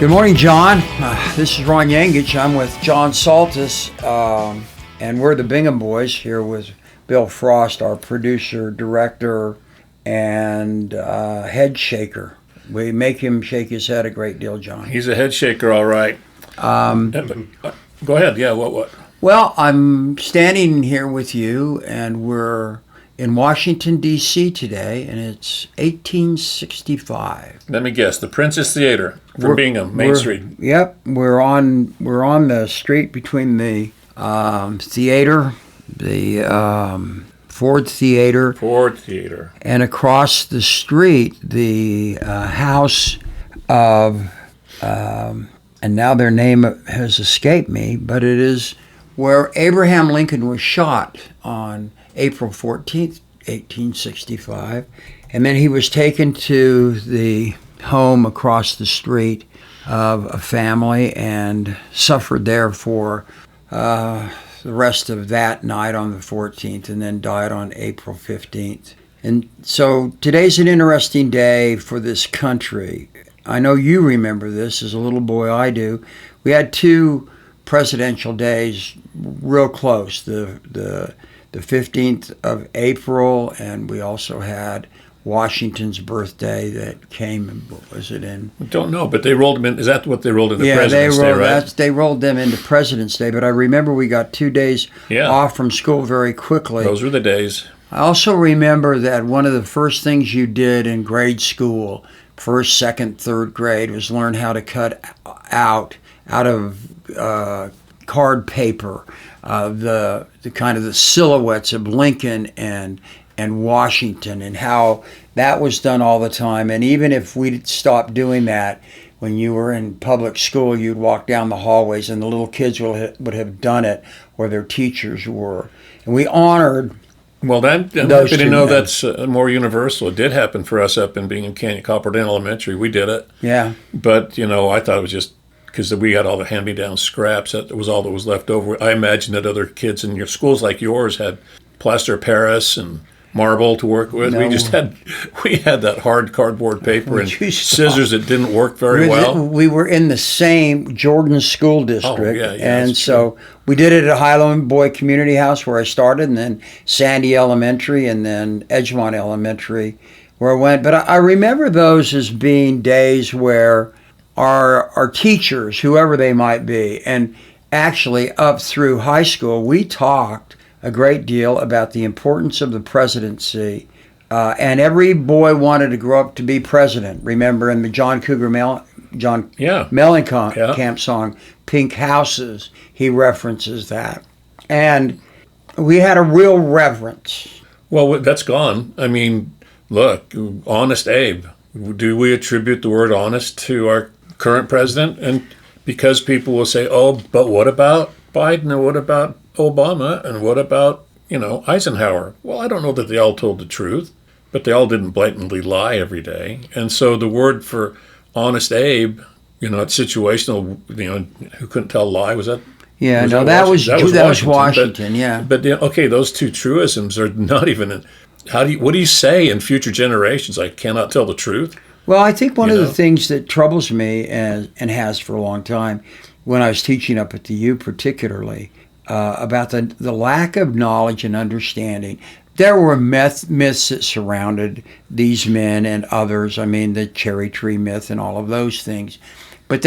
Good morning, John. This is Ron Yengich. I'm with John Saltas, and we're the Bingham Boys here with Bill Frost, our producer, director, and head shaker. We make him shake his head a great deal, John. He's a head shaker, all right. Go ahead. Yeah, what? Well, I'm standing here with you, and we're in Washington, D.C. today, and it's 1865. Let me guess. The Princess Theater from Bingham, Main Street. Yep, we're on the street between the theater, the Ford Theater, and across the street, the house of, and now their name has escaped me, but it is where Abraham Lincoln was shot on April 14th, 1865. And then he was taken to the home across the street of a family and suffered there for the rest of that night on the 14th, and then died on April 15th. And so today's an interesting day for this country. I know you remember this. As a little boy, I do. We had two presidential days real close. The 15th of April, and we also had Washington's birthday that came, was it in? I don't know, but they rolled them in. Is that what they rolled into President's Day, right? They rolled them into President's Day, but I remember we got 2 days off from school very quickly. Those were the days. I also remember that one of the first things you did in grade school, first, second, third grade, was learn how to cut out of card paper the kind of the silhouettes of Lincoln and Washington, and how that was done all the time. And even if we'd stopped doing that, when you were in public school, you'd walk down the hallways and the little kids would have done it where their teachers were. And we honored. Well, I'm happy to know that's more universal. It did happen for us up in Bingham Canyon, Copperton Elementary. We did it. Yeah. But, I thought it was just because we had all the hand-me-down scraps. That was all that was left over. I imagine that other kids in your schools like yours had plaster of Paris and marble to work with. No. We had that hard cardboard paper and scissors that didn't work very well. We were in the same Jordan School District, and so we did it at Highland Boy Community House where I started, and then Sandy Elementary, and then Edgemont Elementary where I went. But I remember those as being days where our teachers, whoever they might be, and actually up through high school, we talked a great deal about the importance of the presidency, and every boy wanted to grow up to be president. Remember in the John Mellencamp song, Pink Houses, he references that. And we had a real reverence. Well, that's gone. I mean, look, Honest Abe. Do we attribute the word honest to our current president? And because people will say, oh, but what about Biden, and what about Obama, and what about, Eisenhower? Well, I don't know that they all told the truth, but they all didn't blatantly lie every day. And so the word for Honest Abe, it's situational, who couldn't tell a lie, was that? Yeah, that was Washington, But those two truisms are not even what do you say in future generations? I cannot tell the truth. Well, I think one of the things that troubles me, and has for a long time, when I was teaching up at the U particularly, about the lack of knowledge and understanding. There were myths that surrounded these men and others. I mean, the cherry tree myth and all of those things. But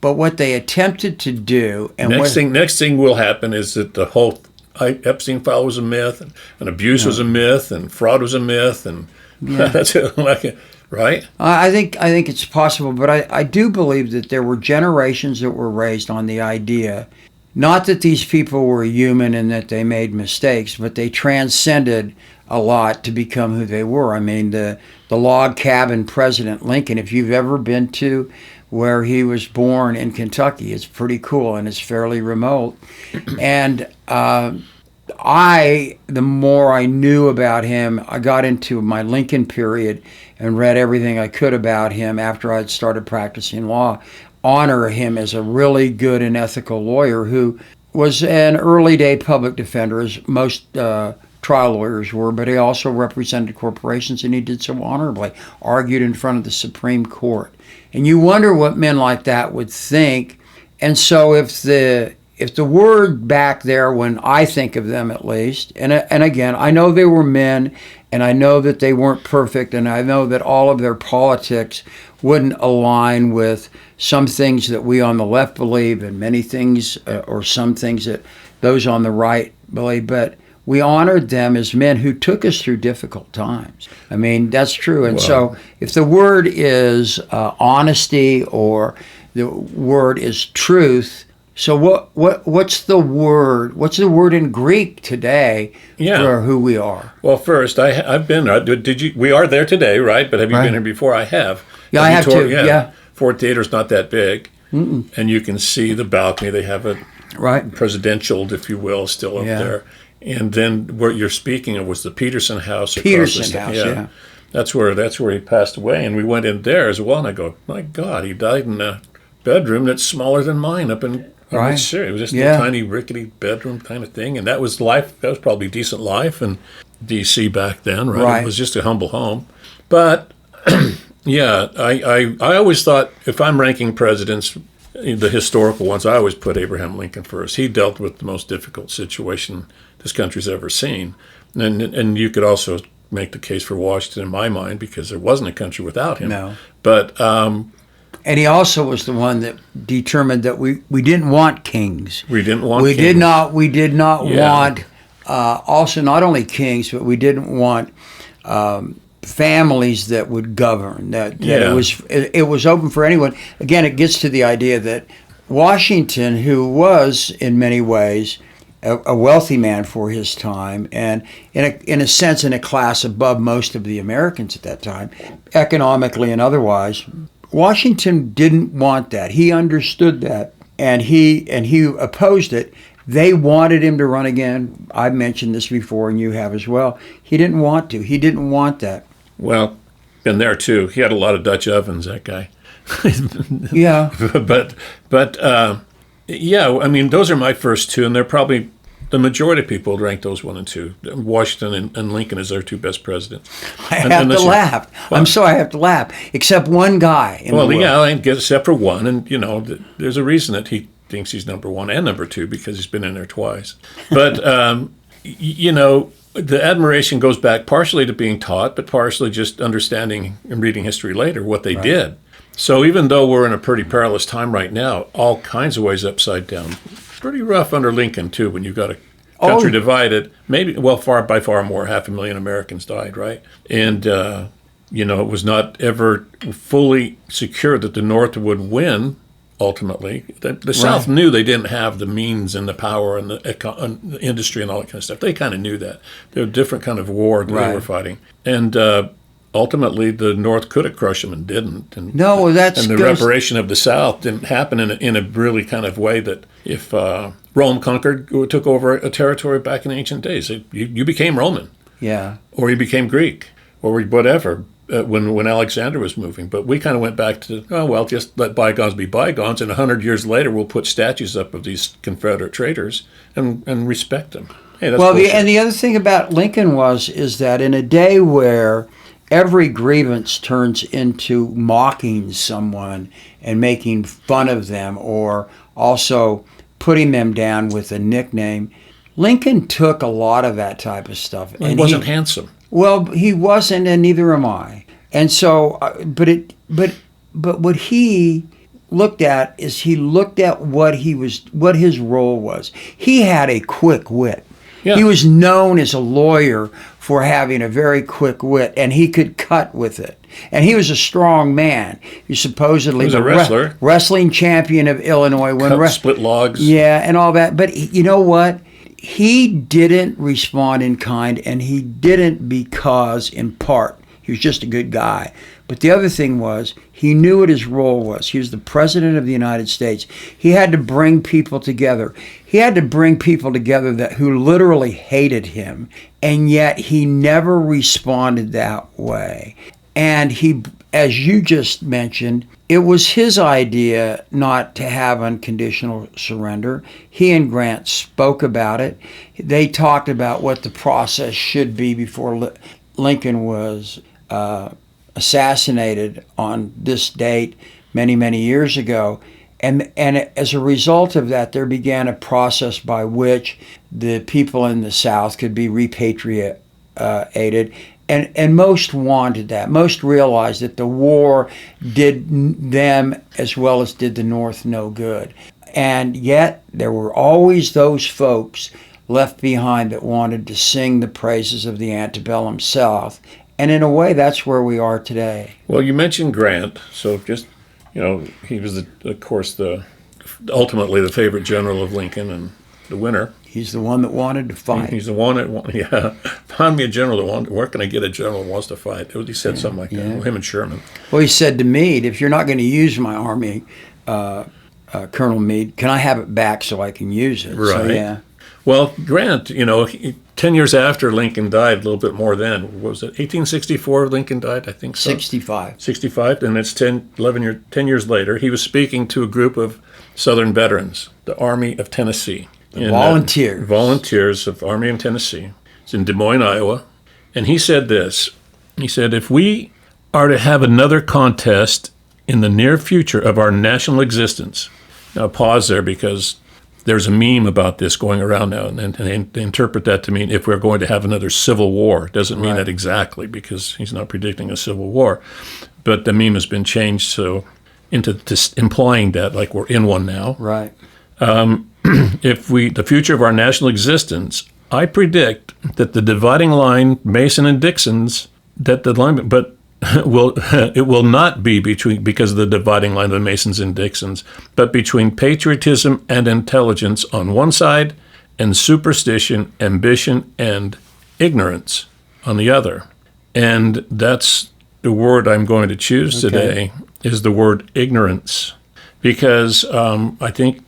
what they attempted to do, and next thing will happen is that the whole Epstein file was a myth, and abuse was a myth, and fraud was a myth, and that's it. Right? I think it's possible, but I do believe that there were generations that were raised on the idea, not that these people were human and that they made mistakes, but they transcended a lot to become who they were. I mean, the log cabin President Lincoln, if you've ever been to where he was born in Kentucky, it's pretty cool and it's fairly remote. And the more I knew about him, I got into my Lincoln period and read everything I could about him after I'd started practicing law. Honor him as a really good and ethical lawyer who was an early day public defender, as most trial lawyers were, but he also represented corporations, and he did so honorably, argued in front of the Supreme Court. And you wonder what men like that would think. And so if the word back there, when I think of them at least, and again, I know they were men, and I know that they weren't perfect, and I know that all of their politics wouldn't align with some things that we on the left believe, and many things, or some things that those on the right believe, but we honored them as men who took us through difficult times. I mean, that's true. And so if the word is honesty, or the word is truth, so what's the word? What's the word in Greek today for who we are? Well, first, I've been. Did you? We are there today, right? But have you been here before? I have. Yeah, I have too. Yeah. Ford Theater's not that big, and you can see the balcony. They have it presidential, if you will, still up there. And then what you're speaking of was the Peterson House. Peterson House, yeah. That's where he passed away, and we went in there as well. And I go, my God, he died in a bedroom that's smaller than mine up in. Right. Sure, it was just a tiny rickety bedroom kind of thing, and that was life. That was probably decent life in D.C. back then, right? It was just a humble home. But I always thought if I'm ranking presidents, the historical ones, I always put Abraham Lincoln first. He dealt with the most difficult situation this country's ever seen, and you could also make the case for Washington in my mind, because there wasn't a country without him. No, but. And he also was the one that determined that we didn't want kings. We didn't want kings. We did not want also not only kings, but we didn't want families that would govern. That it was open for anyone. Again, it gets to the idea that Washington, who was in many ways a wealthy man for his time, and in a sense in a class above most of the Americans at that time, economically and otherwise, Washington didn't want that. He understood that, and he opposed it. They wanted him to run again. I've mentioned this before, and you have as well. He didn't want to. He didn't want that. Well, been there too. He had a lot of Dutch ovens, that guy. Yeah. But I mean, those are my first two, and they're probably the majority of people rank those 1 and 2. Washington and Lincoln as their two best presidents. I have to laugh. I'm sorry, I have to laugh. Except one guy. Except for one, and there's a reason that he thinks he's number 1 and number 2, because he's been in there twice. But the admiration goes back partially to being taught, but partially just understanding and reading history later what they did. So even though we're in a pretty perilous time right now, all kinds of ways upside down. Pretty rough under Lincoln too, when you've got a country divided. Maybe by far more, 500,000 Americans died, right? And it was not ever fully secure that the North would win. Ultimately, the South knew they didn't have the means and the power and the industry and all that kind of stuff. They kind of knew that. They're a different kind of war that they were fighting, and ultimately the North could have crushed them and didn't. And the reparation of the South didn't happen in a really kind of way that if Rome took over a territory back in ancient days, you became Roman, or you became Greek, or whatever. When Alexander was moving. But we kind of went back to, just let bygones be bygones, and 100 years later we'll put statues up of these Confederate traitors and respect them. Hey, that's bullshit. And the other thing about Lincoln is that in a day where every grievance turns into mocking someone and making fun of them, or also putting them down with a nickname, Lincoln took a lot of that type of stuff. He wasn't handsome. Well, he wasn't, and neither am I. And so, but what he looked at is he looked at what his role was. He had a quick wit. Yeah. He was known as a lawyer for having a very quick wit, and he could cut with it. And he was a strong man. He supposedly was a wrestler, wrestling champion of Illinois. Split logs. Yeah, and all that. But you know what? He didn't respond in kind, and he didn't because, in part, he was just a good guy. But the other thing was, he knew what his role was. He was the President of the United States. He had to bring people together. He had to bring people together who literally hated him, and yet he never responded that way. And he as you just mentioned, it was his idea not to have unconditional surrender. He and Grant spoke about it. They talked about what the process should be before Lincoln was assassinated on this date many, many years ago. And as a result of that, there began a process by which the people in the South could be repatriated. And most wanted that. Most realized that the war did them as well as did the North no good. And yet there were always those folks left behind that wanted to sing the praises of the antebellum South. And in a way, that's where we are today. Well, you mentioned Grant, so just, he was, of course, ultimately the favorite general of Lincoln and the winner. He's the one that wanted to fight. He's the one that found me a general that wanted. Where can I get a general that wants to fight? He said something like that. Well, him and Sherman. Well, he said to Meade, if you're not going to use my army, Colonel Meade, can I have it back so I can use it? Right. So, yeah. Well, Grant, 10 years after Lincoln died, a little bit more then, what was it, 1864 Lincoln died, I think so? 65. 65, and it's 10 years later. He was speaking to a group of Southern veterans, the Army of Tennessee. Volunteers. Volunteers of Army of Tennessee. It's in Des Moines, Iowa. And he said this. He said, if we are to have another contest in the near future of our national existence. Now pause there because there's a meme about this going around now, and they interpret that to mean if we're going to have another civil war. It doesn't mean that exactly because he's not predicting a civil war. But the meme has been changed into implying that like we're in one now. Right. If the future of our national existence, I predict that the dividing line, Mason and Dixon's, it will not be because of the dividing line of the Masons and Dixons, but between patriotism and intelligence on one side, and superstition, ambition, and ignorance on the other. And that's the word I'm going to choose today, is the word ignorance, because I think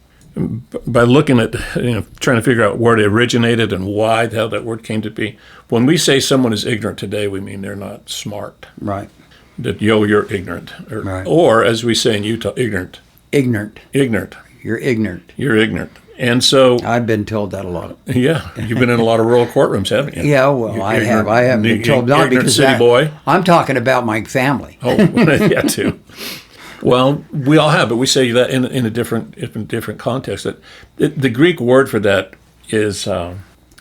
by looking at, trying to figure out where it originated and why, how that word came to be. When we say someone is ignorant today, we mean they're not smart. Right. That, you're ignorant. Right. Or, as we say in Utah, ignorant. Ignorant. Ignorant. You're ignorant. You're ignorant. And so... I've been told that a lot. Yeah. You've been in a lot of rural courtrooms, haven't you? Yeah, well, I have. I have been told not because city boy. I'm talking about my family. Oh, yeah, too. Well, we all have, but we say that in a different context. That the Greek word for that is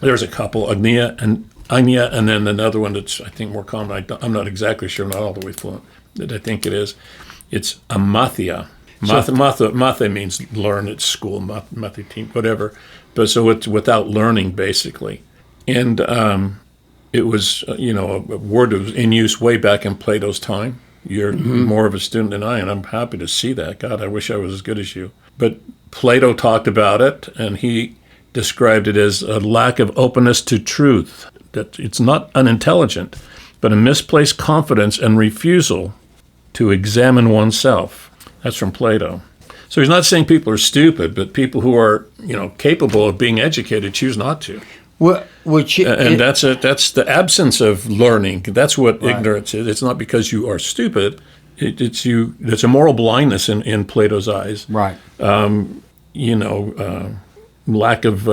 there's a couple, agnia, and then another one that's I think more common. I'm not exactly sure, not all the way fluent. That I think it is. It's amathia. Mathe means learn at school, matheteam, whatever. But so it's without learning, basically. And it was a word that was in use way back in Plato's time. You're more of a student than I, and I'm happy to see that. God, I wish I was as good as you. But Plato talked about it, and he described it as a lack of openness to truth, that it's not unintelligent, but a misplaced confidence and refusal to examine oneself. That's from Plato. So he's not saying people are stupid, but people who are, capable of being educated choose not to. That's the absence of learning. That's what ignorance is. It's not because you are stupid. It's a moral blindness in Plato's eyes. Right. Lack of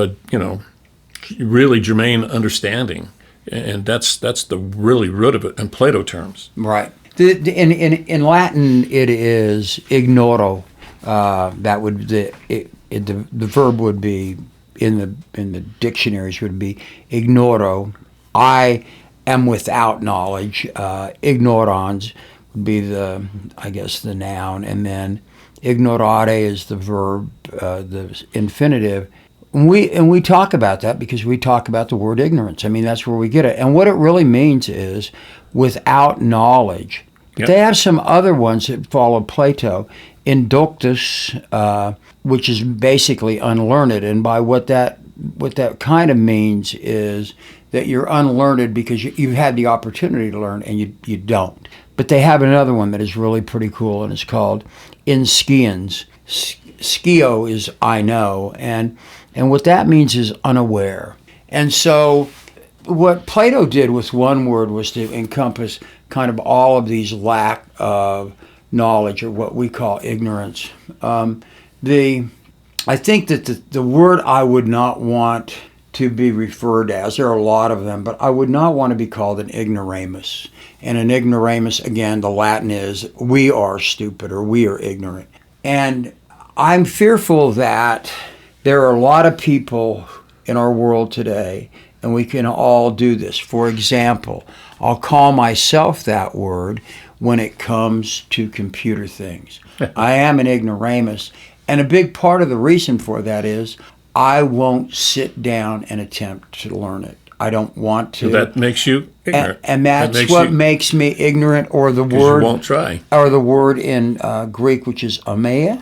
really germane understanding, and that's the really root of it in Plato terms. Right. In Latin, it is ignoro. That would the verb would be. In the dictionaries would be ignoro. I am without knowledge. Ignorans would be the noun, and then ignorare is the verb, the infinitive. And we talk about that because we talk about the word ignorance. I mean, that's where we get it. And what it really means is without knowledge. But they have some other ones that follow Plato. Inductus, which is basically unlearned, and by what that kind of means is that you're unlearned because you've had the opportunity to learn and you don't. But they have another one that is really pretty cool, and it's called insciens. Skio is I know, and what that means is unaware. And so what Plato did with one word was to encompass kind of all of these lack of knowledge, or what we call ignorance. I think that the word I would not want to be referred as, there are a lot of them, but I would not want to be called an ignoramus. And an ignoramus, again, the Latin is we are stupid or we are ignorant. And I'm fearful that there are a lot of people in our world today, and we can all do this. For example, I'll call myself that word when it comes to computer things. I am an ignoramus, and a big part of the reason for that is I won't sit down and attempt to learn it. I don't want to. So that makes you ignorant. And that's what makes me ignorant, or the word. You won't try. Or the word in Greek, which is amathia.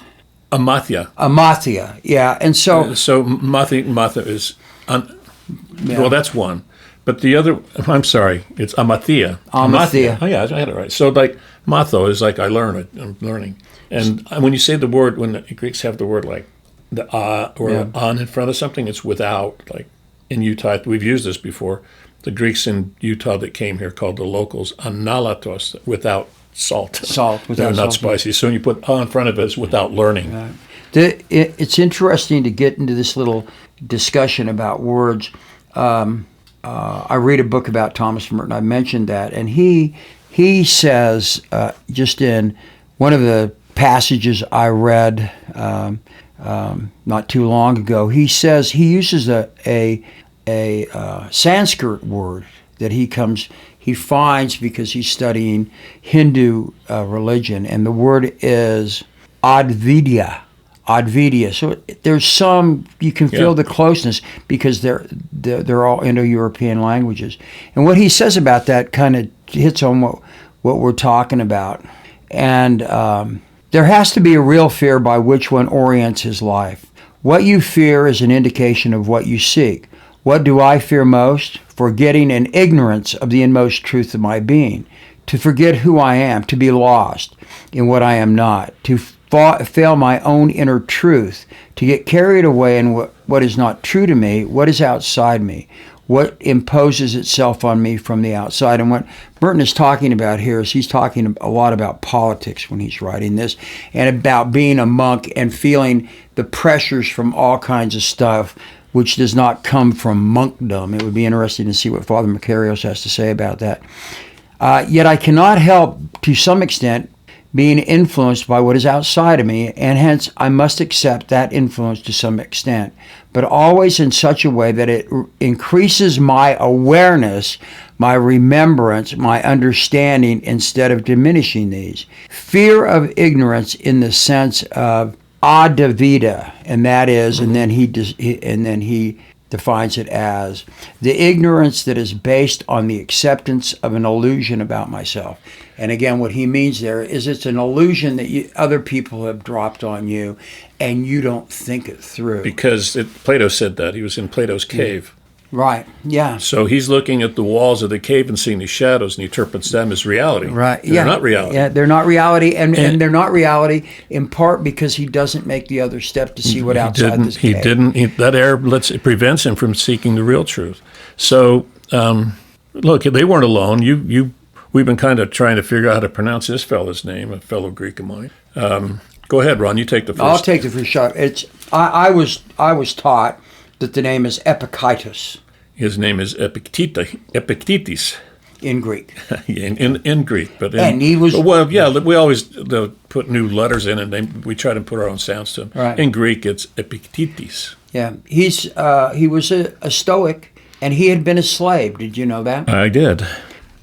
Amathia, yeah. And so. So mathia is. Well, that's one. But the other, I'm sorry, it's amathia. Amathia. Oh, yeah, I had it right. So, like, matho is like I learn it, I'm learning. And when you say the word, when the Greeks have the word like the or on in front of something, it's without. Like in Utah, we've used this before. The Greeks in Utah that came here called the locals analatos, without salt. Salt, without They're not salt. spicy. So when you put in front of it, it's without learning. Right. It's interesting to get into this little discussion about words. I read a book about Thomas Merton. I mentioned that, and he says just in one of the passages I read not too long ago, he says he uses a Sanskrit word that he finds because he's studying Hindu religion, and the word is Advidya. So there's some, you can feel the closeness because they're all Indo-European languages. And what he says about that kind of hits on what we're talking about. And there has to be a real fear by which one orients his life. What you fear is an indication of what you seek. What do I fear most? Forgetting and ignorance of the inmost truth of my being. To forget who I am, to be lost in what I am not, to fail my own inner truth, to get carried away in what is not true to me, what is outside me, what imposes itself on me from the outside. And what Merton is talking about here is he's talking a lot about politics when he's writing this, and about being a monk and feeling the pressures from all kinds of stuff, which does not come from monkdom. It would be interesting to see what Father Macarios has to say about that. Yet I cannot help, to some extent, being influenced by what is outside of me, and hence I must accept that influence to some extent, but always in such a way that it increases my awareness, my remembrance, my understanding, instead of diminishing these. Fear of ignorance in the sense of adavida, and that is, and then he defines it as the ignorance that is based on the acceptance of an illusion about myself. And again, what he means there is it's an illusion that other people have dropped on you, and you don't think it through. Because Plato said that. He was in Plato's cave. Right, yeah. So he's looking at the walls of the cave and seeing these shadows, and he interprets them as reality. Right, They're not reality. Yeah, they're not reality, and they're not reality in part because he doesn't make the other step to see what outside this cave. That air prevents him from seeking the real truth. So, look, they weren't alone. We've been kind of trying to figure out how to pronounce this fellow's name, a fellow Greek of mine. Go ahead, Ron. You take the first. I'll take the first shot. I was taught that the name is Epictetus. His name is Epictetus. In Greek. in Greek. And he was... Well, yeah, we always put new letters in, and we try to put our own sounds to them. Right. In Greek, it's Epictetus. Yeah. He was a Stoic, and he had been a slave. Did you know that? I did.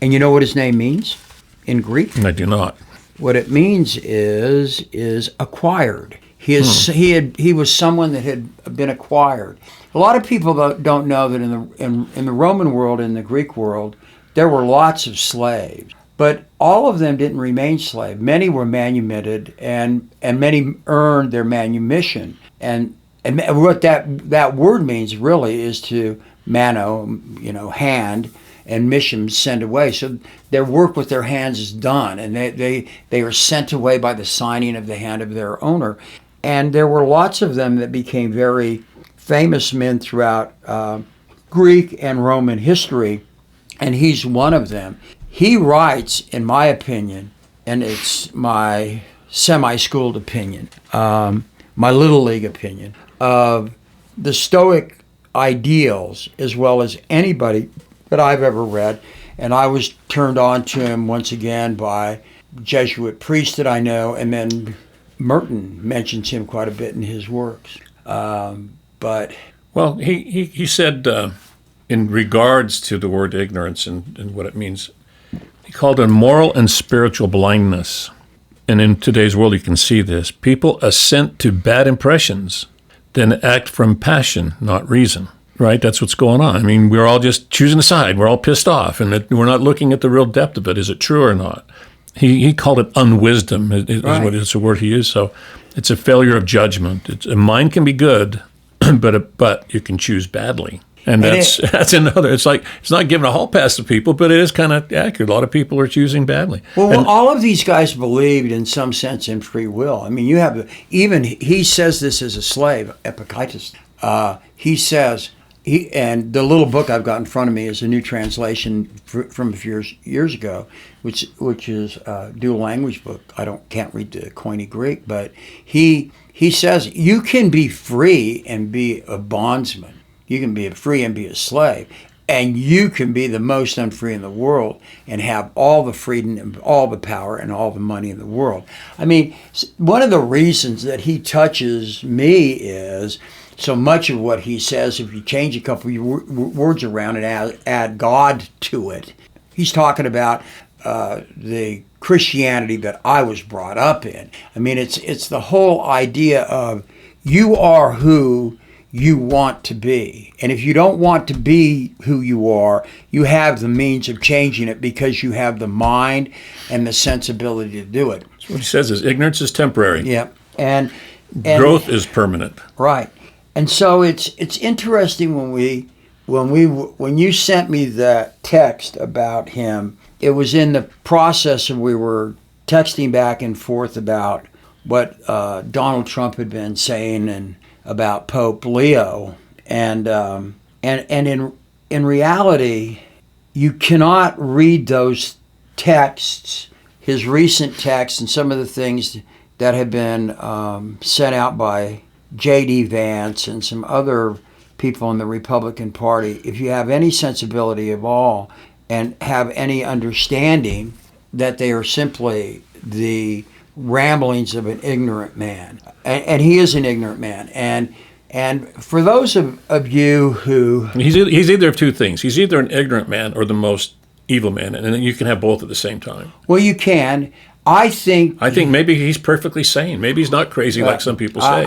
And you know what his name means in Greek? I do not. What it means is acquired. He was someone that had been acquired. A lot of people don't know that in the Roman world, in the Greek world, there were lots of slaves, but all of them didn't remain slaves. Many were manumitted, and many earned their manumission. And what that word means really is to mano, hand, and mission, send away. So their work with their hands is done, and they are sent away by the signing of the hand of their owner. And there were lots of them that became very famous men throughout Greek and Roman history, and he's one of them. He writes, in my opinion, and it's my semi-schooled opinion, my Little League opinion, of the Stoic ideals as well as anybody that I've ever read. And I was turned on to him once again by Jesuit priest that I know, and then Merton mentions him quite a bit in his works. Well, he said in regards to the word ignorance and what it means, he called it moral and spiritual blindness. And in today's world, you can see this. People assent to bad impressions, then act from passion, not reason. Right? That's what's going on. I mean, we're all just choosing a side. We're all pissed off, and we're not looking at the real depth of it. Is it true or not? He called it unwisdom, is what it's a word he used. So it's a failure of judgment. A mind can be good, but you can choose badly. And that's another. It's like, it's not giving a hall pass to people, but it is kind of accurate. A lot of people are choosing badly. Well, all of these guys believed in some sense in free will. I mean, you have, even he says this as a slave, Epictetus. He says, and the little book I've got in front of me is a new translation from a few years ago, which is a dual language book. Can't read the Koine Greek, but he says you can be free and be a bondsman. You can be free and be a slave, and you can be the most unfree in the world and have all the freedom and all the power and all the money in the world. I mean, one of the reasons that he touches me is so much of what he says, if you change a couple of words around and add God to it, he's talking about the Christianity that I was brought up in. I mean, it's the whole idea of you are who you want to be. And if you don't want to be who you are, you have the means of changing it because you have the mind and the sensibility to do it. So what he says is ignorance is temporary. Yeah. And growth is permanent. Right. And so it's interesting when you sent me that text about him, it was in the process of we were texting back and forth about what Donald Trump had been saying and about Pope Leo, and in reality, you cannot read those texts, his recent texts, and some of the things that have been sent out by J.D. Vance and some other people in the Republican Party, if you have any sensibility at all and have any understanding that they are simply the ramblings of an ignorant man. And he is an ignorant man. And for those of you who... He's either of two things. He's either an ignorant man or the most evil man, and then you can have both at the same time. Well, you can. I think maybe he's perfectly sane. Maybe he's not crazy like some people say.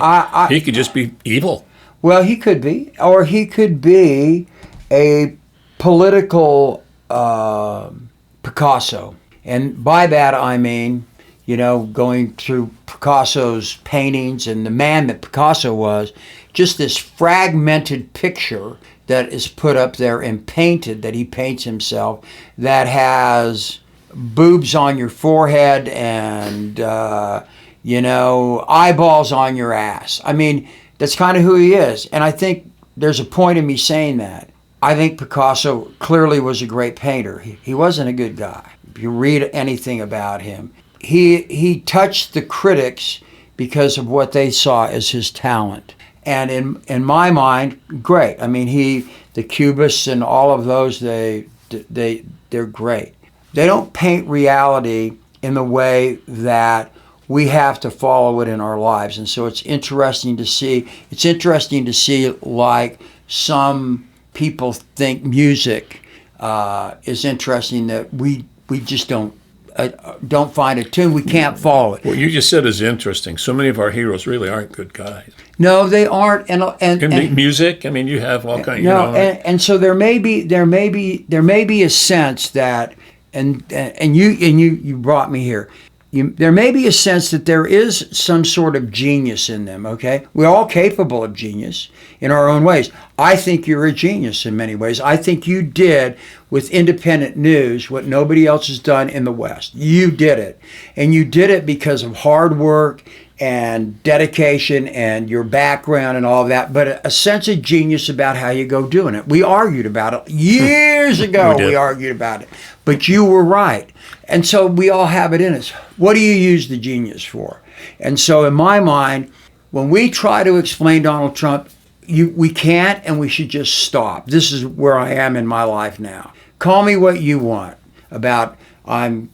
He could just be evil. Well, he could be. Or he could be a political Picasso. And by that I mean, going through Picasso's paintings and the man that Picasso was, just this fragmented picture that is put up there and painted, that he paints himself, that has boobs on your forehead and, eyeballs on your ass. I mean, that's kind of who he is. And I think there's a point in me saying that. I think Picasso clearly was a great painter. He wasn't a good guy. If you read anything about him, he touched the critics because of what they saw as his talent. And in my mind, great. I mean, the Cubists and all of those, they're great. They don't paint reality in the way that we have to follow it in our lives. And so it's interesting to see. It's interesting to see, like, some people think music is interesting, that we just don't find a tune. We can't follow it. What you just said is interesting. So many of our heroes really aren't good guys. No, they aren't. And music. I mean, you have all kinds. And so there may be a sense that, and you brought me here. There may be a sense that there is some sort of genius in them, okay? We're all capable of genius in our own ways. I think you're a genius in many ways. I think you did with independent news what nobody else has done in the West. You did it. And you did it because of hard work and dedication and your background and all that, but a sense of genius about how you go doing it. We argued about it years ago. We argued about it, but you were right. And so we all have it in us. What do you use the genius for? And so in my mind, when we try to explain Donald Trump, we can't, and we should just stop. This is where I am in my life now. Call me what you want about I'm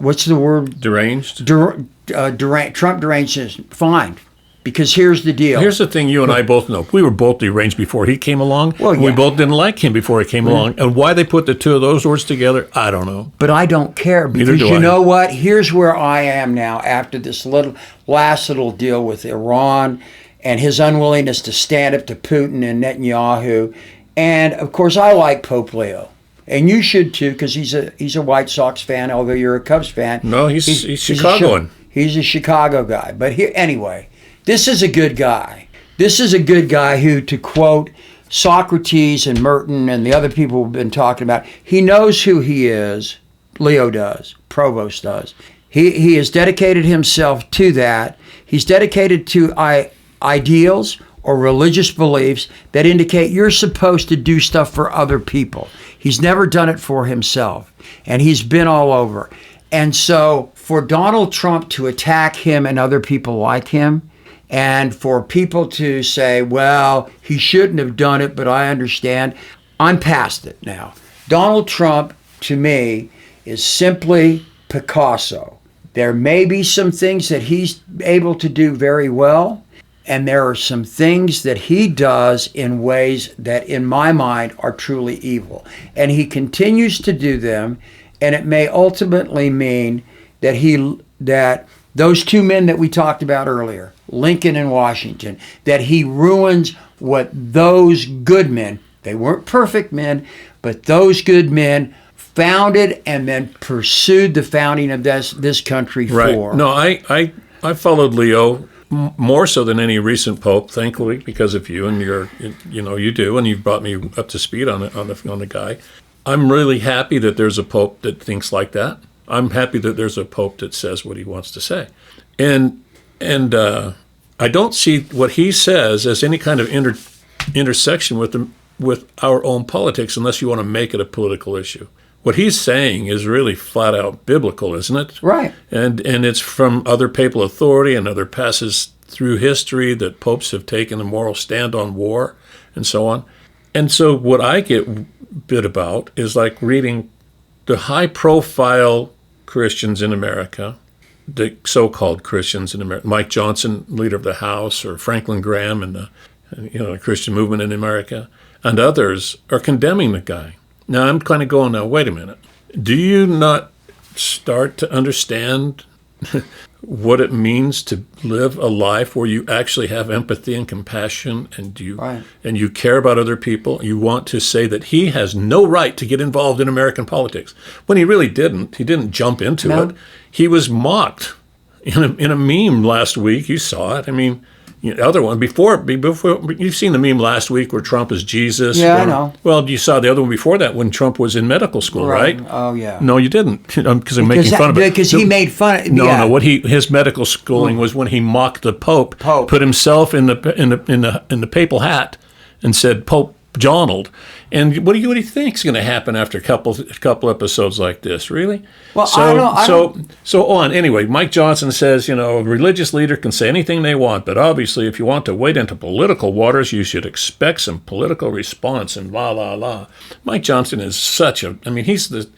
what's the word? Deranged? Trump deranged. Fine. Because here's the deal. Here's the thing you and I both know. We were both deranged before he came along. Well, yeah. We both didn't like him before he came along. And why they put the two of those words together, I don't know. But I don't care, because you know what? Here's where I am now after this last little deal with Iran and his unwillingness to stand up to Putin and Netanyahu. And, of course, I like Pope Leo. And you should, too, because he's a White Sox fan, although you're a Cubs fan. No, he's Chicagoan. He's a Chicago guy. But anyway, this is a good guy. This is a good guy who, to quote Socrates and Merton and the other people we've been talking about, he knows who he is. Leo does. Provost does. He has dedicated himself to that. He's dedicated to ideals or religious beliefs that indicate you're supposed to do stuff for other people. He's never done it for himself, and he's been all over. And so for Donald Trump to attack him and other people like him, and for people to say, well, he shouldn't have done it, but I understand, I'm past it now. Donald Trump, to me, is simply Picasso. There may be some things that he's able to do very well, and there are some things that he does in ways that, in my mind, are truly evil. And he continues to do them, and it may ultimately mean that those two men that we talked about earlier, Lincoln and Washington, that he ruins what those good men, they weren't perfect men, but those good men founded and then pursued the founding of this country for. No, I followed Leo more so than any recent pope, thankfully, because of you and you do, and you've brought me up to speed on the guy. I'm really happy that there's a pope that thinks like that. I'm happy that there's a pope that says what he wants to say, and I don't see what he says as any kind of intersection with our own politics, unless you want to make it a political issue. What he's saying is really flat out biblical, isn't it? Right. And it's from other papal authority and other passages through history that popes have taken a moral stand on war and so on. And so what I get bit about is like reading the high-profile Christians in America, the so-called Christians in America, Mike Johnson, leader of the House, or Franklin Graham and the Christian movement in America, and others are condemning the guy. Now, I'm kind of going, now, wait a minute. Do you not start to understand what it means to live a life where you actually have empathy and compassion, and you care about other people? You want to say that he has no right to get involved in American politics, when he really didn't. He didn't jump into it. He was mocked in a meme last week. You saw it. I mean, other one before you've seen the meme last week where Trump is Jesus. Yeah, I know. Well, you saw the other one before that when Trump was in medical school, right? Oh, yeah. No, you didn't, because I'm making fun of it. Because he made fun of it. No. What his medical schooling was when he mocked the Pope. Put himself in the papal hat, and said Pope Donald. And what do you think is going to happen after a couple episodes like this? Really? Well, So on. Anyway, Mike Johnson says, a religious leader can say anything they want, but obviously if you want to wade into political waters, you should expect some political response and la, la, la. Mike Johnson is he's the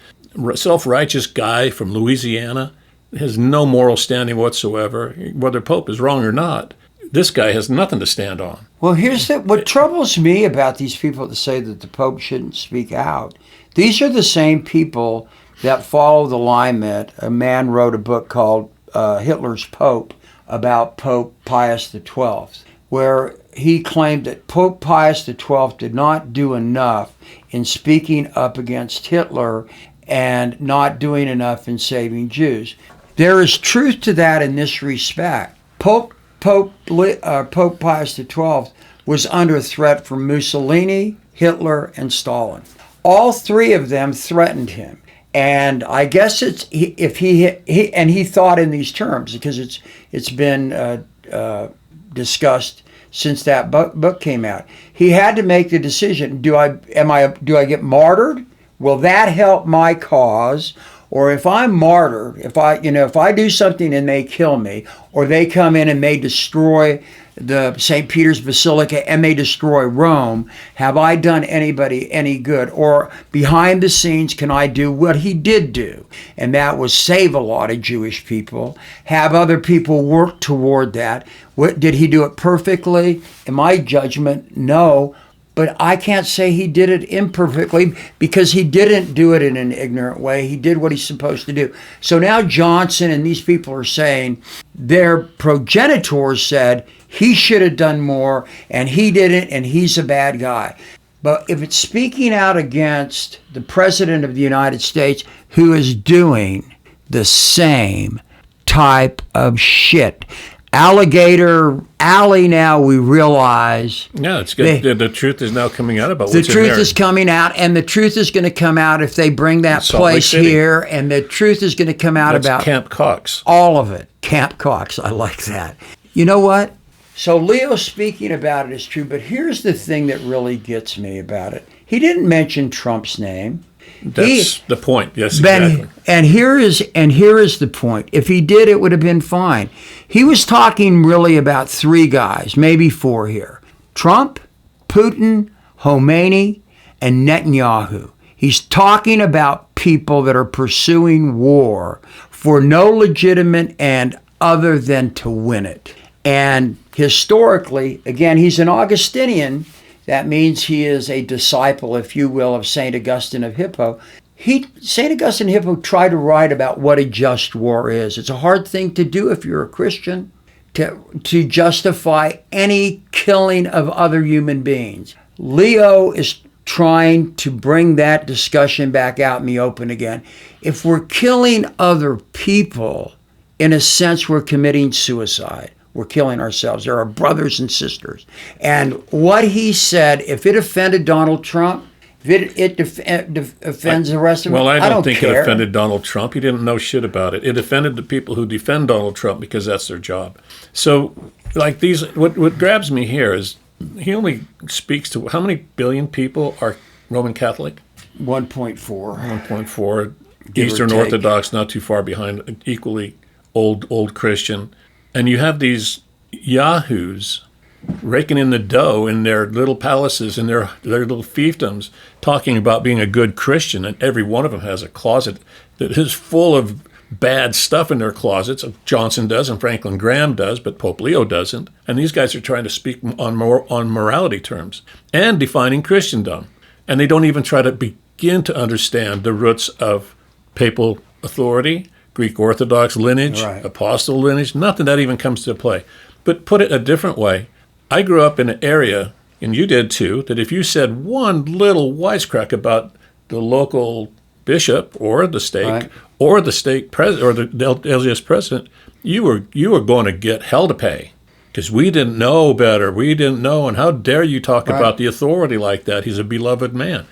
self-righteous guy from Louisiana. He has no moral standing whatsoever, whether Pope is wrong or not. This guy has nothing to stand on. Well, here's what troubles me about these people that say that the Pope shouldn't speak out. These are the same people that follow the line that a man wrote a book called Hitler's Pope about Pope Pius XII, where he claimed that Pope Pius XII did not do enough in speaking up against Hitler and not doing enough in saving Jews. There is truth to that in this respect. Pope Pius XII was under threat from Mussolini, Hitler, and Stalin. All three of them threatened him. And I guess he thought in these terms because it's been discussed since that book came out. He had to make the decision: do I get martyred? Will that help my cause? Or if I'm martyred, if I do something and they kill me, or they come in and they destroy the St. Peter's Basilica and they destroy Rome, have I done anybody any good? Or behind the scenes, can I do what he did do? And that was save a lot of Jewish people, have other people work toward that. Did he do it perfectly? In my judgment, no. But I can't say he did it imperfectly because he didn't do it in an ignorant way. He did what he's supposed to do. So now Johnson and these people are saying their progenitors said he should have done more and he didn't and he's a bad guy. But if it's speaking out against the President of the United States who is doing the same type of shit, Alligator Alley, now we realize. Yeah, it's good. The truth is now coming out about what's in there. The truth is coming out, and the truth is going to come out if they bring that place here, and the truth is going to come out about Camp Cox. All of it. Camp Cox, I like that. You know what? So Leo speaking about it is true, but here's the thing that really gets me about it. He didn't mention Trump's name. That's the point. Yes, exactly. And here is the point. If he did, it would have been fine. He was talking really about three guys, maybe four here: Trump, Putin, Khomeini, and Netanyahu. He's talking about people that are pursuing war for no legitimate end other than to win it. And historically, again, he's an Augustinian. That means he is a disciple, if you will, of St. Augustine of Hippo. St. Augustine of Hippo tried to write about what a just war is. It's a hard thing to do if you're a Christian, to justify any killing of other human beings. Leo is trying to bring that discussion back out in the open again. If we're killing other people, in a sense, we're committing suicide. We're killing ourselves. They're our brothers and sisters. And what he said, if it offended Donald Trump, if it offends the rest of us, I don't think care. It offended Donald Trump. He didn't know shit about it. It offended the people who defend Donald Trump because that's their job. So, like these, what grabs me here is he only speaks to how many billion people are Roman Catholic? 1.4. 1.4. Eastern Orthodox, not too far behind, equally old Christian. And you have these yahoos raking in the dough in their little palaces and their little fiefdoms, talking about being a good Christian, and every one of them has a closet that is full of bad stuff in their closets. Johnson does, and Franklin Graham does, but Pope Leo doesn't. And these guys are trying to speak on morality terms and defining Christendom. And they don't even try to begin to understand the roots of papal authority, Greek Orthodox lineage, right, apostle lineage, nothing that even comes to play. But put it a different way, I grew up in an area, and you did too, that if you said one little wisecrack about the local bishop or the stake, right, or the stake president or the LDS president, you were going to get hell to pay because we didn't know better. We didn't know, and how dare you talk right about the authority like that? He's a beloved man.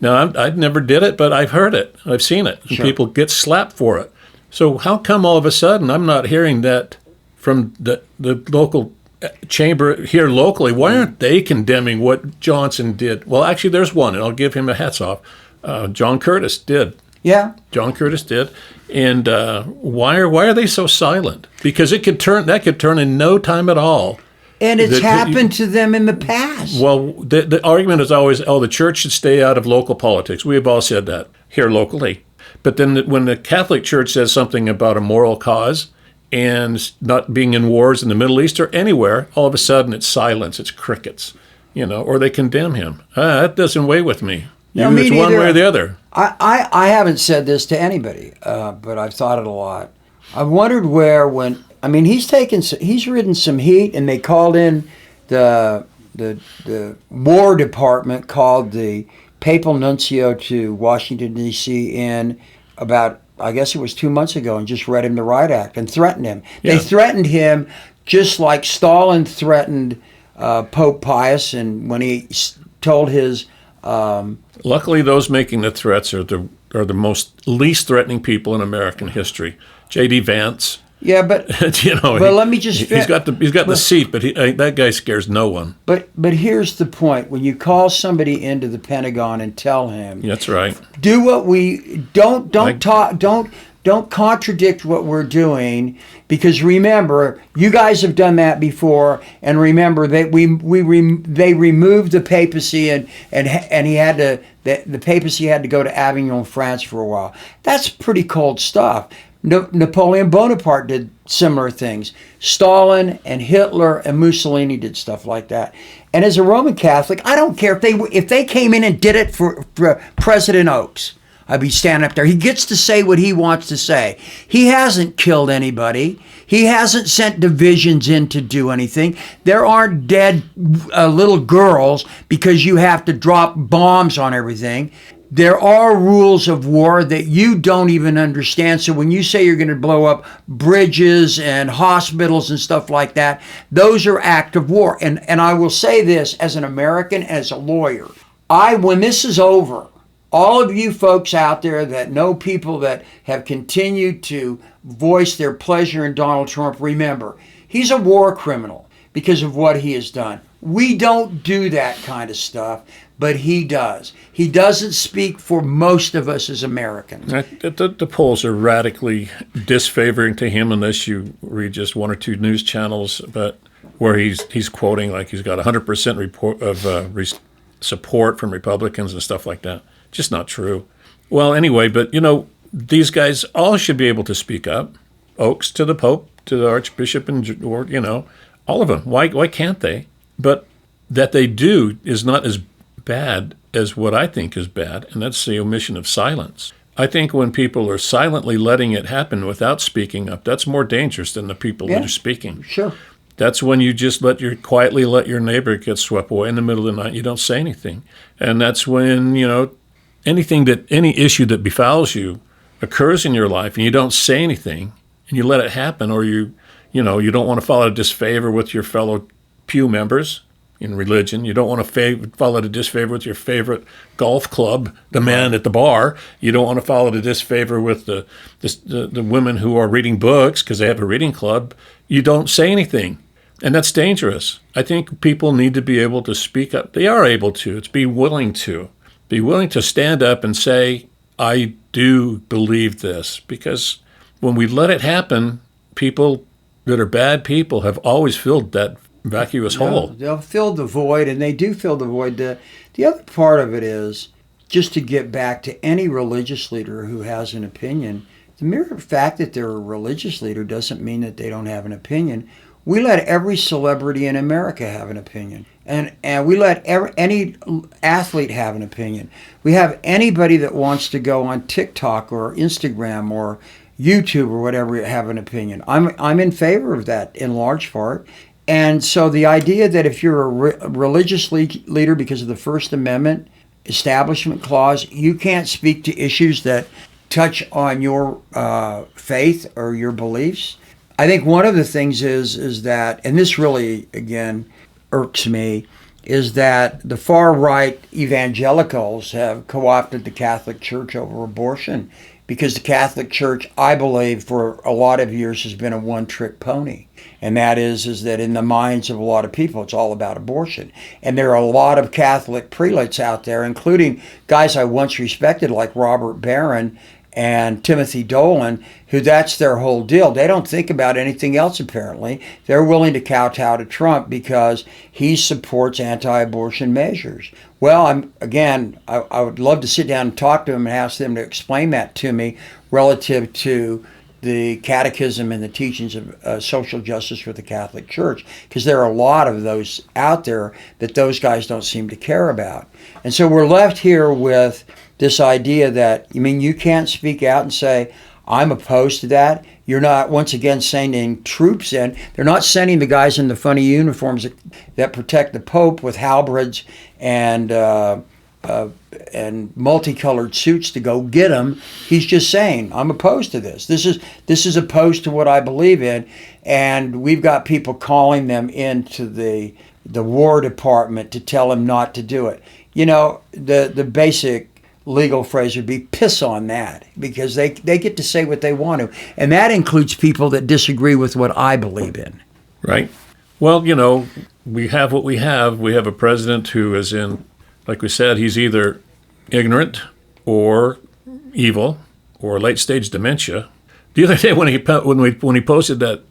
Now, I never did it, but I've heard it. I've seen it. Sure. People get slapped for it. So how come all of a sudden I'm not hearing that from the local chamber here locally? Why aren't they condemning what Johnson did? Well, actually, there's one, and I'll give him a hats off. John Curtis did. Yeah. John Curtis did. And why are they so silent? Because that could turn in no time at all. And it's happened to them in the past. Well, the argument is always, the church should stay out of local politics. We have all said that here locally. But then when the Catholic Church says something about a moral cause and not being in wars in the Middle East or anywhere, all of a sudden it's silence, it's crickets, or they condemn him. That doesn't weigh with me. No, it's one way or the other. I haven't said this to anybody, but I've thought it a lot. I've wondered he's ridden some heat, and they called in the War Department, called the Papal Nuncio to Washington, D.C. in about, I guess it was 2 months ago, and just read him the Riot Act and threatened him. Yeah. They threatened him just like Stalin threatened Pope Pius, and when he told his... Luckily, those making the threats are the are the least threatening people in American history. J.D. Vance. Yeah, but but let me just. He's got the seat, but that guy scares no one. But here's the point: when you call somebody into the Pentagon and tell him, that's right. Do what we don't contradict what we're doing, because remember, you guys have done that before, and remember that they removed the papacy and he had to the papacy had to go to Avignon, France for a while. That's pretty cold stuff. Napoleon Bonaparte did similar things. Stalin and Hitler and Mussolini did stuff like that. And as a Roman Catholic, I don't care if they came in and did it for President Oaks. I'd be standing up there. He gets to say what he wants to say. He hasn't killed anybody. He hasn't sent divisions in to do anything. There aren't dead little girls because you have to drop bombs on everything. There are rules of war that you don't even understand. So when you say you're going to blow up bridges and hospitals and stuff like that, those are acts of war. And I will say this as an American, as a lawyer, when this is over, all of you folks out there that know people that have continued to voice their pleasure in Donald Trump, remember, he's a war criminal because of what he has done. We don't do that kind of stuff, but he does. He doesn't speak for most of us as Americans. The polls are radically disfavoring to him unless you read just one or two news channels, but where he's quoting like he's got 100% support from Republicans and stuff like that. Just not true. Well, anyway, but these guys all should be able to speak up. Oaks to the Pope, to the Archbishop, or all of them. Why can't they? But that they do is not as bad as what I think is bad, and that's the omission of silence. I think when people are silently letting it happen without speaking up, that's more dangerous than the people that are speaking. Sure. That's when you just quietly let your neighbor get swept away in the middle of the night. You don't say anything. And that's when, any issue that befouls you occurs in your life and you don't say anything and you let it happen, or you don't want to fall out of disfavor with your fellow pew members in religion. You don't want to fall out of disfavor with your favorite golf club, the man at the bar. You don't want to fall out of disfavor with the women who are reading books because they have a reading club. You don't say anything. And that's dangerous. I think people need to be able to speak up. They are able to. It's be willing to stand up and say, I do believe this. Because when we let it happen, people that are bad people have always filled that vacuous hole. They'll fill the void, and they do fill the void. The other part of it is, just to get back to any religious leader who has an opinion, the mere fact that they're a religious leader doesn't mean that they don't have an opinion. We let every celebrity in America have an opinion. And we let any athlete have an opinion. We have anybody that wants to go on TikTok or Instagram or YouTube or whatever have an opinion. I'm in favor of that in large part. And so the idea that if you're a religious leader because of the First Amendment Establishment Clause, you can't speak to issues that touch on your faith or your beliefs. I think one of the things is that, and this really, again, irks me, is that the far-right evangelicals have co-opted the Catholic Church over abortion, because the Catholic Church, I believe, for a lot of years has been a one-trick pony. And that is that in the minds of a lot of people, it's all about abortion. And there are a lot of Catholic prelates out there, including guys I once respected like Robert Barron and Timothy Dolan, who that's their whole deal. They don't think about anything else, apparently. They're willing to kowtow to Trump because he supports anti-abortion measures. Well, I would love to sit down and talk to them and ask them to explain that to me relative to the catechism and the teachings of social justice for the Catholic Church, because there are a lot of those out there that those guys don't seem to care about. And so we're left here with this idea that, you can't speak out and say, I'm opposed to that. You're not, once again, sending troops in. They're not sending the guys in the funny uniforms that protect the Pope with halberds and multicolored suits to go get him. He's just saying, I'm opposed to this. This is opposed to what I believe in. And we've got people calling them into the War Department to tell them not to do it. The basic legal phrase would be piss on that, because they get to say what they want to. And that includes people that disagree with what I believe in. Right. Well, we have what we have. We have a president who is like we said, he's either ignorant or evil or late-stage dementia. The other day when he posted that,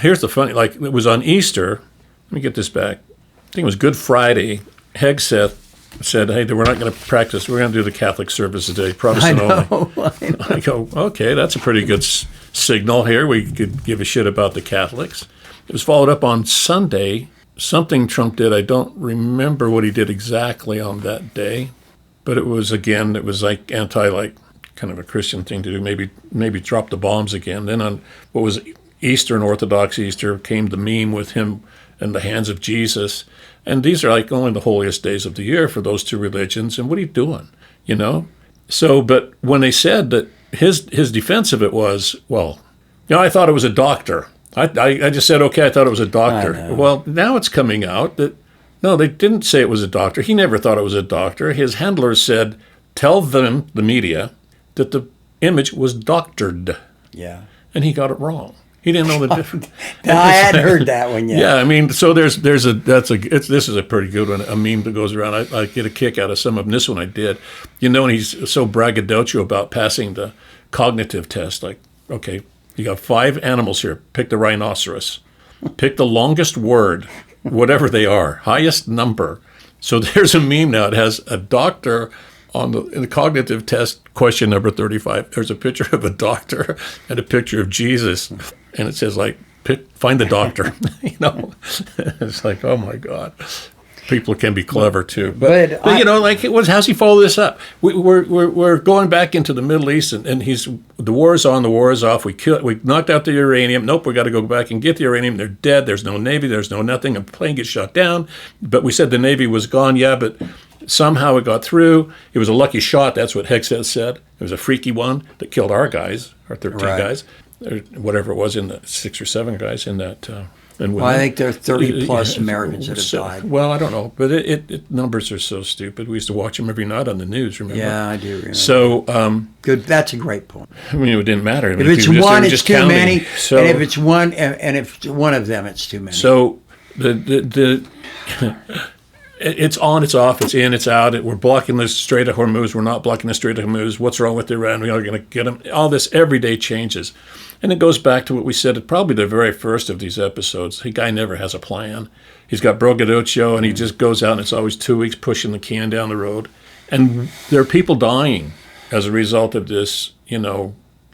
here's the funny, like it was on Easter. Let me get this back. I think it was Good Friday. Hegseth said, hey, we're not going to practice. We're going to do the Catholic service today, Protestant only. I go, okay, that's a pretty good signal here. We could give a shit about the Catholics. It was followed up on Sunday. Something Trump did. I don't remember what he did exactly on that day, but it was like kind of a Christian thing to do. Maybe drop the bombs again. Then on what was Eastern Orthodox Easter came the meme with him in the hands of Jesus. And these are like only the holiest days of the year for those two religions. And what are you doing? So, but when they said that his defense of it was, well, I thought it was a doctor. I just said, okay, I thought it was a doctor. Well, now it's coming out that, no, they didn't say it was a doctor. He never thought it was a doctor. His handlers said, tell them, the media, that the image was doctored. Yeah. And he got it wrong. He didn't know the difference. I hadn't heard that one yet. Yeah, I mean, so this is a pretty good one, a meme that goes around. I get a kick out of some of them. This one I did. And he's so braggadocio about passing the cognitive test. Like, okay, you got 5 animals here. Pick the rhinoceros. Pick the longest word, whatever they are, highest number. So there's a meme now. It has a doctor in the cognitive test, question number 35. There's a picture of a doctor and a picture of Jesus. And it says, like, find the doctor. It's like, oh, my God. People can be clever, too. But how's he follow this up? We're going back into the Middle East, and the war is on, the war is off. We knocked out the uranium. Nope, we got to go back and get the uranium. They're dead. There's no Navy. There's no nothing. A plane gets shot down. But we said the Navy was gone. Yeah, but somehow it got through. It was a lucky shot. That's what Hegseth said. It was a freaky one that killed our 13 guys, or whatever it was, in the 6 or 7 guys in that. Well, I think there are 30 plus Americans that have died. Well, I don't know, but it numbers are so stupid. We used to watch them every night on the news. Remember? Yeah, I do remember. So good. That's a great point. I mean, it didn't matter. If it's one, it's too many. So, and if it's one, and if it's one of them, it's too many. So the it's on, it's off, it's in, it's out. We're blocking the Strait of Hormuz. We're not blocking the Strait of Hormuz. What's wrong with Iran? We are going to get them. All this every day changes. And it goes back to what we said at probably the very first of these episodes. The guy never has a plan. He's got braggadocio, and he just goes out, and it's always 2 weeks pushing the can down the road. And there are people dying as a result of this,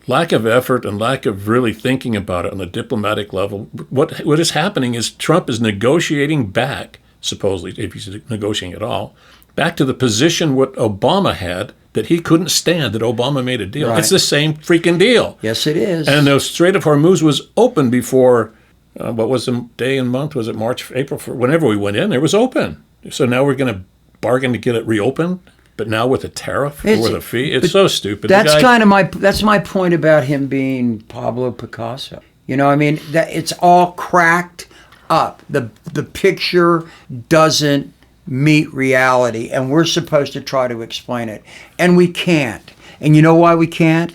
lack of effort and lack of really thinking about it on the diplomatic level. What is happening is Trump is negotiating back, supposedly, if he's negotiating at all, back to the position what Obama had, that he couldn't stand, that Obama made a deal. Right. It's the same freaking deal. Yes, it is. And the Strait of Hormuz was open before, what was the day and month? Was it March, April? Whenever we went in, it was open. So now we're going to bargain to get it reopened, but now with a tariff or with a fee? It's so stupid. That's that's my point about him being Pablo Picasso. That it's all cracked up. The picture doesn't meet reality, and we're supposed to try to explain it, and we can't. And you know why we can't?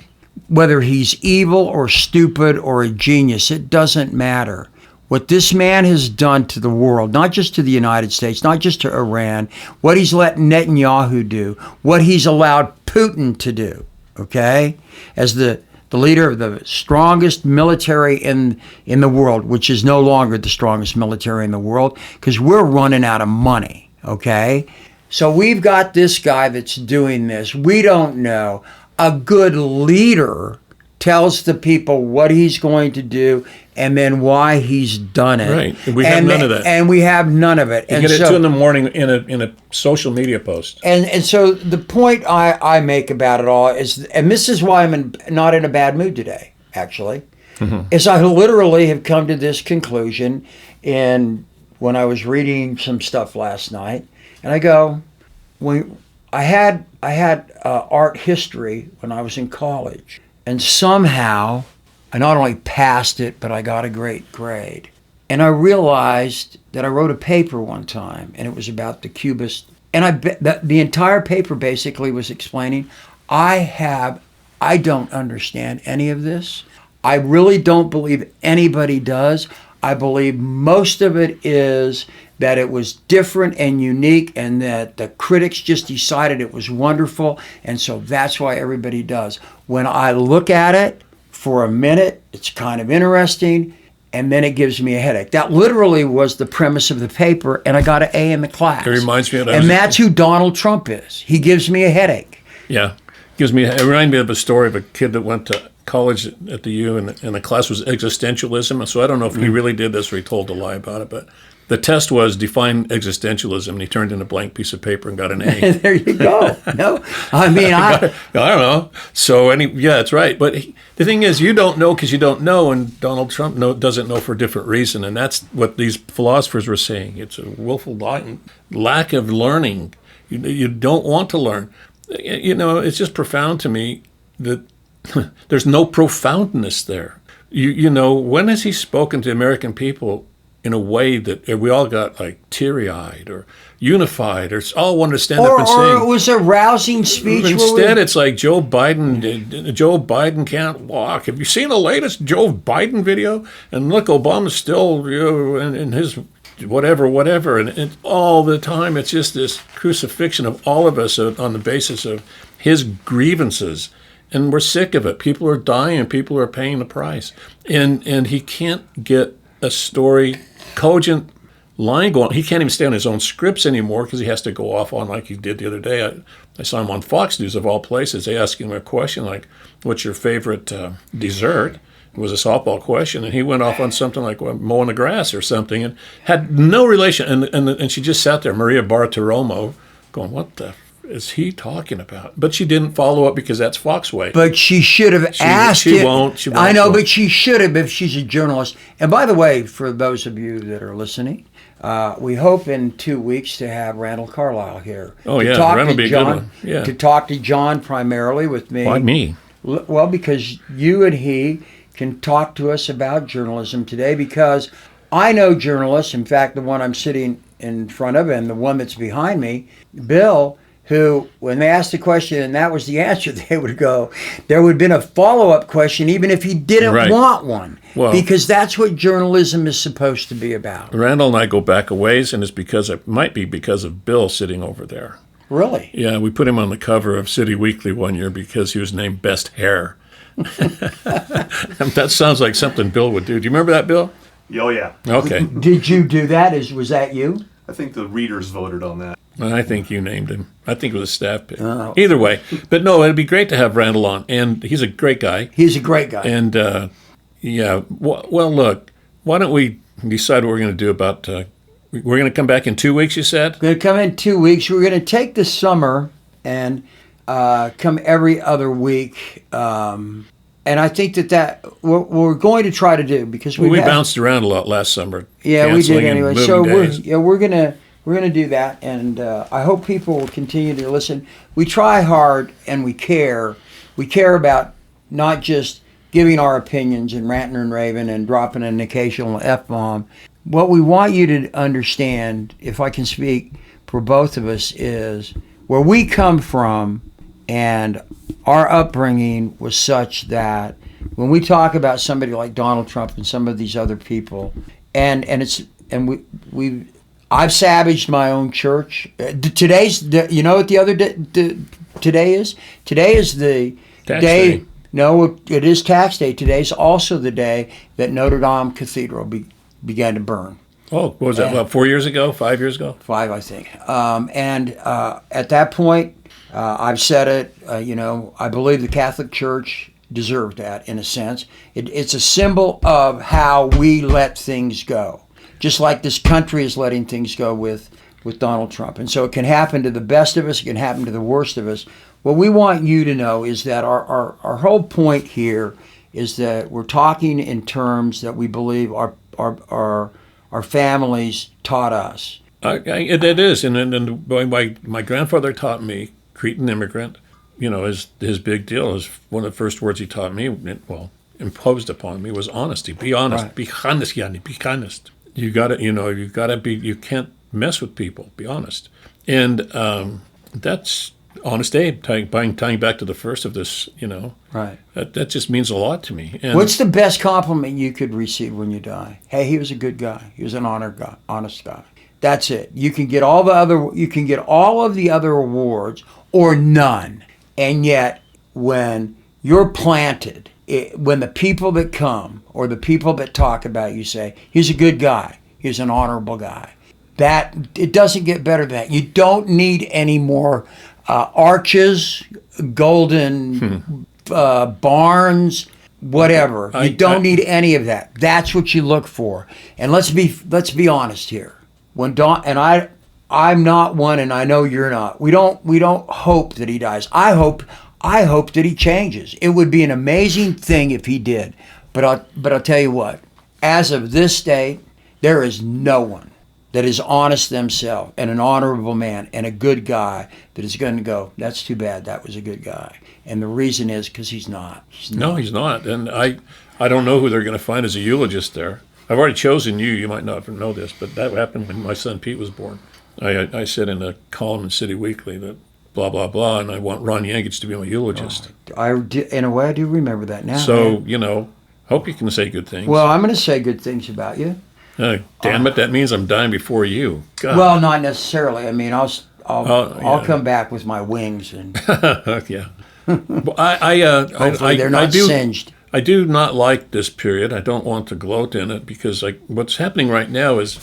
Whether he's evil or stupid or a genius, it doesn't matter. What this man has done to the world, not just to the United States, not just to Iran, what he's let Netanyahu do, what he's allowed Putin to do, okay? As the leader of the strongest military in the world, which is no longer the strongest military in the world, because we're running out of money. Okay, so we've got this guy that's doing this. We don't know. A good leader tells the people what he's going to do and then why he's done it. Right. And we have none of that. And we have none of it. You get it 2 in the morning in a social media post. And so the point I make about it all is, and this is why I'm not in a bad mood today, actually, is I literally have come to this conclusion when I was reading some stuff last night, and I go, I had art history when I was in college, and somehow I not only passed it, but I got a great grade. And I realized that I wrote a paper one time, and it was about the Cubist, And I bet that the entire paper basically was explaining, I don't understand any of this. I really don't believe anybody does. I believe most of it is that it was different and unique and that the critics just decided it was wonderful, and so that's why everybody does. When I look at it for a minute, it's kind of interesting, and then it gives me a headache. That literally was the premise of the paper, and I got an A in the class. It reminds me of And that's who Donald Trump is. He gives me a headache. Yeah. It reminds me of a story of a kid that went to college at the U, and the class was existentialism. So I don't know if he really did this or he told a lie about it, but the test was define existentialism, and he turned in a blank piece of paper and got an A. There you go. No, I mean, I don't know. So yeah, it's right. But the thing is, you don't know because you don't know, and Donald Trump doesn't know for a different reason, and that's what these philosophers were saying. It's a willful lack of learning. You don't want to learn. It's just profound to me that there's no profoundness there. When has he spoken to American people in a way that we all got like teary-eyed or unified or all want to stand up and sing? Or it was a rousing speech. Instead, it's like Joe Biden can't walk. Have you seen the latest Joe Biden video? And look, Obama's still in his whatever. And all the time, it's just this crucifixion of all of us on the basis of his grievances. And we're sick of it. People are dying. People are paying the price. And he can't get a story, cogent line going. He can't even stay on his own scripts anymore because he has to go off on like he did the other day. I saw him on Fox News of all places. They asked him a question like, what's your favorite dessert? It was a softball question, and he went off on something like mowing the grass or something and had no relation. And she just sat there, Maria Bartiromo, going, what the is he talking about? But she didn't follow up because that's Fox way. But she should have asked. She won't. I know, but she should have if she's a journalist. And by the way, for those of you that are listening, we hope in 2 weeks to have Randall Carlisle here. Oh, yeah, Randall will be a good one. Yeah. To talk to John primarily with me. Why me? Well, because you and he can talk to us about journalism today, because I know journalists, in fact, the one I'm sitting in front of and the one that's behind me, Bill, who, when they asked the question and that was the answer, they would go, there would have been a follow-up question even if he didn't want one. Well, because that's what journalism is supposed to be about. Randall and I go back a ways, and it might be because of Bill sitting over there. Really? Yeah, we put him on the cover of City Weekly one year because he was named Best Hair. That sounds like something Bill would do. Do you remember that, Bill? Oh, yeah. Okay. Did you do that? Was that you? I think the readers voted on that. I think you named him. I think it was a staff pick. Either way. But no, it'd be great to have Randall on. And he's a great guy. He's a great guy. And, well, look, why don't we decide what we're going to do about, we're going to come back in 2 weeks, you said? We're going to come in 2 weeks. We're going to take the summer and come every other week. And I think that what we're going to try to do, because we bounced around a lot last summer. Yeah, we did anyway. So we're gonna do that, and I hope people will continue to listen. We try hard, and we care. We care about not just giving our opinions and ranting and raving and dropping an occasional F-bomb. What we want you to understand, if I can speak for both of us, is where we come from, and our upbringing was such that when we talk about somebody like Donald Trump and some of these other people, I've savaged my own church. You know what the other today is? Today is the tax day. No, it is tax day. Today's also the day that Notre Dame Cathedral began to burn. Oh, what was that, about 4 years ago, 5 years ago? 5, I think. At that point, I've said it, I believe the Catholic Church deserved that in a sense. It's a symbol of how we let things go. Just like this country is letting things go with Donald Trump. And so it can happen to the best of us, it can happen to the worst of us. What we want you to know is that our whole point here is that we're talking in terms that we believe our families taught us. It is. And my grandfather taught me, Cretan immigrant, his big deal is one of the first words he taught me, imposed upon me, was honesty. Be honest. Right. Be honest, Yanni. Be honest. You can't mess with people. Be honest. And that's Honest Abe, tying back to the first of this, Right. That just means a lot to me. And What's the best compliment you could receive when you die? Hey, he was a good guy. He was an honest guy. That's it. You can get all of the other awards or none. And yet, when you're planted, when the people that come or the people that talk about you say, he's a good guy, he's an honorable guy, that it doesn't get better than that. You don't need any more arches, golden barns, whatever. You don't need any of that. That's what you look for. And let's be honest here. When Don and I'm not one, and I know you're not. We don't hope that he dies. I hope that he changes. It would be an amazing thing if he did. But I'll tell you what. As of this day, there is no one that is honest themselves and an honorable man and a good guy that is going to go, that's too bad, that was a good guy. And the reason is because he's not. No, he's not. And I don't know who they're going to find as a eulogist there. I've already chosen you. You might not know this, but that happened when my son Pete was born. I said in a column in City Weekly that blah, blah, blah, and I want Ron Yengich to be my eulogist. In a way, I do remember that now. So, hope you can say good things. Well, I'm going to say good things about you. Damn it, that means I'm dying before you. God. Well, not necessarily. I mean, I'll come back with my wings and yeah. Well, hopefully they're not singed. I do not like this period. I don't want to gloat in it because what's happening right now is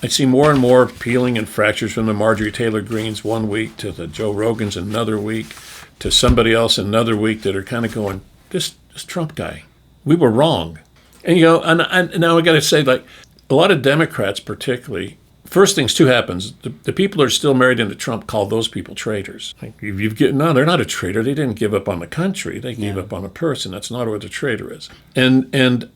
I see more and more peeling and fractures from the Marjorie Taylor Greens one week to the Joe Rogans another week to somebody else another week that are kind of going, this Trump guy, we were wrong. And, and now I got to say, a lot of Democrats particularly, first things two happens. The people who are still married into Trump call those people traitors. No, they're not a traitor. They didn't give up on the country. They gave up on a person. That's not what a traitor is. And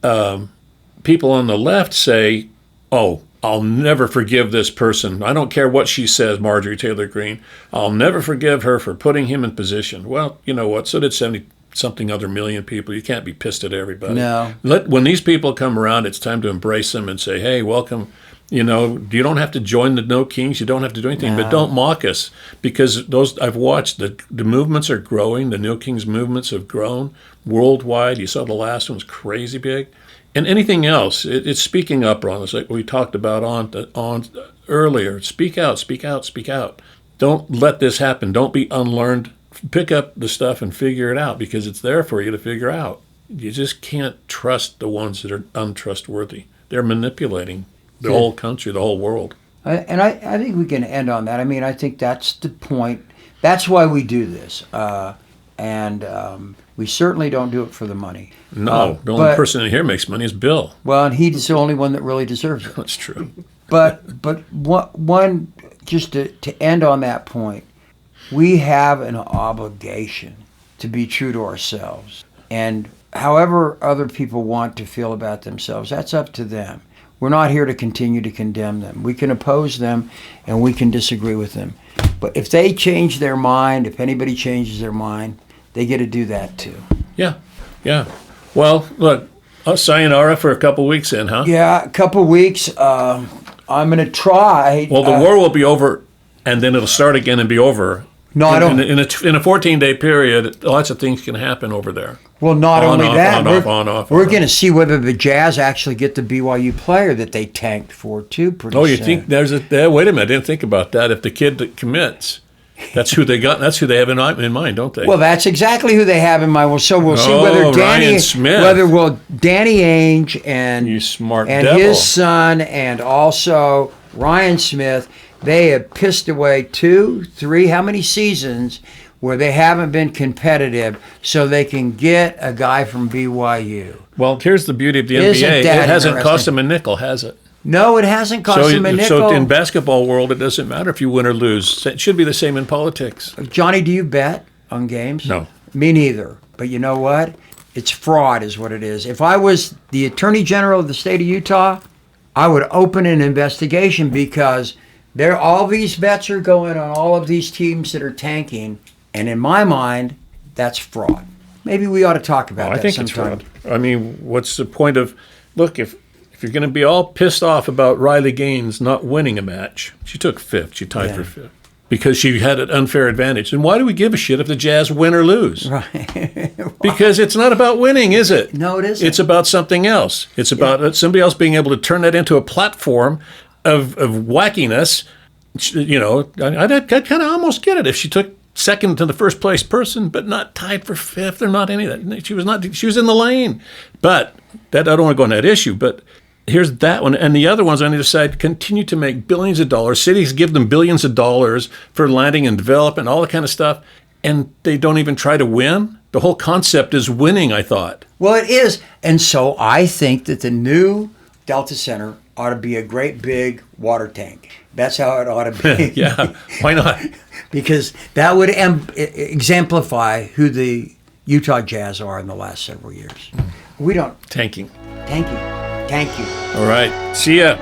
people on the left say, oh, I'll never forgive this person. I don't care what she says, Marjorie Taylor Greene. I'll never forgive her for putting him in position. Well, you know what? So did 70-something other million people. You can't be pissed at everybody. No. When these people come around, it's time to embrace them and say, hey, welcome. You don't have to join the No Kings. You don't have to do anything, but don't mock us because I've watched the movements are growing. The No Kings movements have grown worldwide. You saw the last one was crazy big, and anything else, it's speaking up, Ron. It's like we talked about on earlier. Speak out, speak out, speak out. Don't let this happen. Don't be unlearned. Pick up the stuff and figure it out because it's there for you to figure out. You just can't trust the ones that are untrustworthy. They're manipulating the whole country, the whole world. And I think we can end on that. I mean, I think that's the point. That's why we do this. And we certainly don't do it for the money. No, the only person in here makes money is Bill. Well, and he's the only one that really deserves it. That's true. But one, just to end on that point, we have an obligation to be true to ourselves. And however other people want to feel about themselves, that's up to them. We're not here to continue to condemn them. We can oppose them and we can disagree with them. But if they change their mind, if anybody changes their mind, they get to do that too. Yeah. Well, look, sayonara for a couple weeks then, huh? Yeah, a couple weeks. I'm going to try. Well, the war will be over and then it'll start again and be over. No, I don't. In a 14-day period, lots of things can happen over there. Well, not only that, we're going to see whether the Jazz actually get the BYU player that they tanked for too. Pretty soon. You think there's wait a minute, I didn't think about that. If the kid that commits, that's who they got. That's who they have in mind, don't they? Well, that's exactly who they have in mind. Well, so we'll see whether Danny Ainge and you smart and devil. His son and also Ryan Smith. They have pissed away 2, 3, how many seasons where they haven't been competitive so they can get a guy from BYU. Well, here's the beauty of the NBA. It hasn't cost them a nickel, has it? No, it hasn't cost them a nickel. So in basketball world, it doesn't matter if you win or lose. It should be the same in politics. Johnny, do you bet on games? No. Me neither. But you know what? It's fraud is what it is. If I was the Attorney General of the state of Utah, I would open an investigation because all these bets are going on all of these teams that are tanking, and in my mind, that's fraud. Maybe we ought to talk about that sometime. It's fraud. I mean, what's the point of, look, if you're going to be all pissed off about Riley Gaines not winning a match, she took 5th, she tied for 5th. because she had an unfair advantage. And why do we give a shit if the Jazz win or lose? Right. Because it's not about winning, is it? No, it isn't. It's about something else. It's about somebody else being able to turn that into a platform of wackiness. You know, I'd kind of almost get it if she took second to the first place person, but not tied for fifth or not any of that. She was in the lane. But that I don't want to go on that issue, but here's that one. And the other ones on either side continue to make billions of dollars. Cities give them billions of dollars for landing and development, all that kind of stuff. And they don't even try to win. The whole concept is winning, I thought. Well, it is. And so I think that the new Delta Center ought to be a great big water tank. That's how it ought to be. Yeah, why not? Because that would exemplify who the Utah Jazz are in the last several years. We don't. Tanking. Thank you. Thank you. All right. See ya.